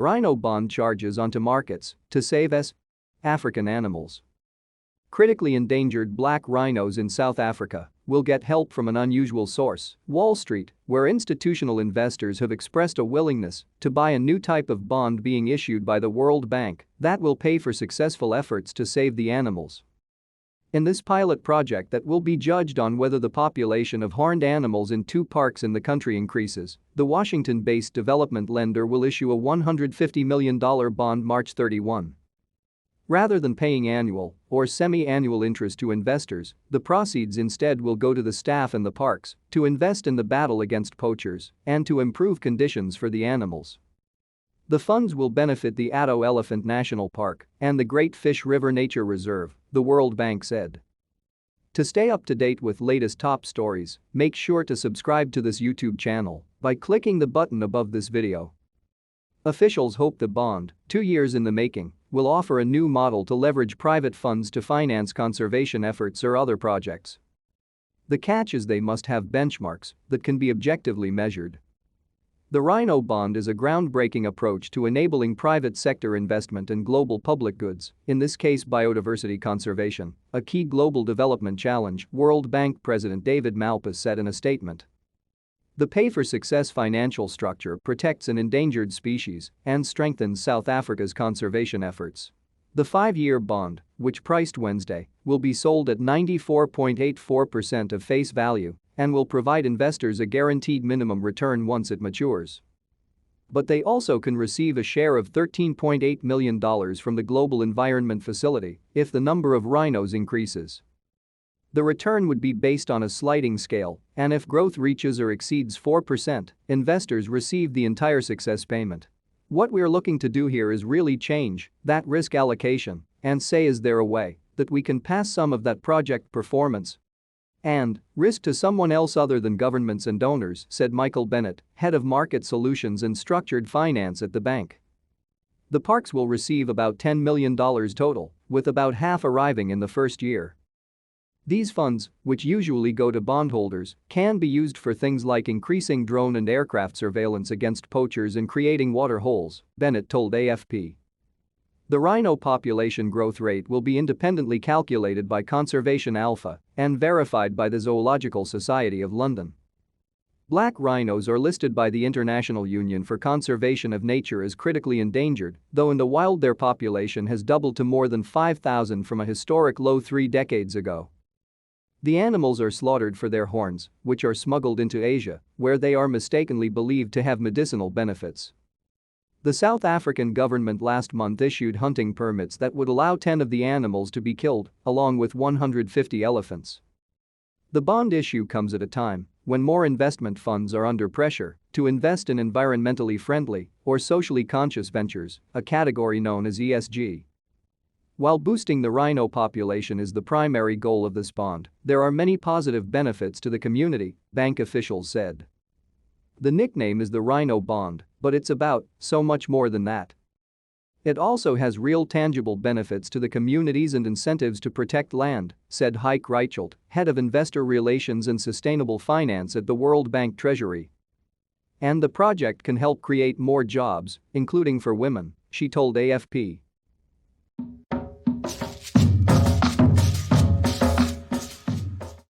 Rhino bond charges onto markets to save African animals. Critically endangered black rhinos in South Africa will get help from an unusual source, Wall Street, where institutional investors have expressed a willingness to buy a new type of bond being issued by the World Bank that will pay for successful efforts to save the animals. In this pilot project that will be judged on whether the population of horned animals in 2 parks in the country increases, the Washington-based development lender will issue a $150 million bond March 31. Rather than paying annual or semi-annual interest to investors, the proceeds instead will go to the staff in the parks to invest in the battle against poachers and to improve conditions for the animals. The funds will benefit the Addo Elephant National Park and the Great Fish River Nature Reserve, the World Bank said. To stay up to date with latest top stories, make sure to subscribe to this YouTube channel by clicking the button above this video. Officials hope the bond, 2 years in the making, will offer a new model to leverage private funds to finance conservation efforts or other projects. The catch is they must have benchmarks that can be objectively measured. The Rhino bond is a groundbreaking approach to enabling private sector investment in global public goods, in this case biodiversity conservation, a key global development challenge, World Bank President David Malpass said in a statement. The pay-for-success financial structure protects an endangered species and strengthens South Africa's conservation efforts. The 5-year bond, which priced Wednesday, will be sold at 94.84% of face value and will provide investors a guaranteed minimum return once it matures. But they also can receive a share of $13.8 million from the Global Environment Facility if the number of rhinos increases. The return would be based on a sliding scale, and if growth reaches or exceeds 4%, investors receive the entire success payment. What we're looking to do here is really change that risk allocation and say, is there a way that we can pass some of that project performance and risk to someone else other than governments and donors, said Michael Bennett, head of market solutions and structured finance at the bank. The parks will receive about $10 million total, with about half arriving in the first year. These funds, which usually go to bondholders, can be used for things like increasing drone and aircraft surveillance against poachers and creating water holes, Bennett told AFP. The rhino population growth rate will be independently calculated by Conservation Alpha and verified by the Zoological Society of London. Black rhinos are listed by the International Union for Conservation of Nature as critically endangered, though in the wild their population has doubled to more than 5,000 from a historic low 3 decades ago. The animals are slaughtered for their horns, which are smuggled into Asia, where they are mistakenly believed to have medicinal benefits. The South African government last month issued hunting permits that would allow 10 of the animals to be killed, along with 150 elephants. The bond issue comes at a time when more investment funds are under pressure to invest in environmentally friendly or socially conscious ventures, a category known as ESG. While boosting the rhino population is the primary goal of this bond, there are many positive benefits to the community, bank officials said. The nickname is the Rhino Bond, but it's about so much more than that. It also has real tangible benefits to the communities and incentives to protect land, said Heike Reichelt, head of investor relations and sustainable finance at the World Bank Treasury. And the project can help create more jobs, including for women, she told AFP.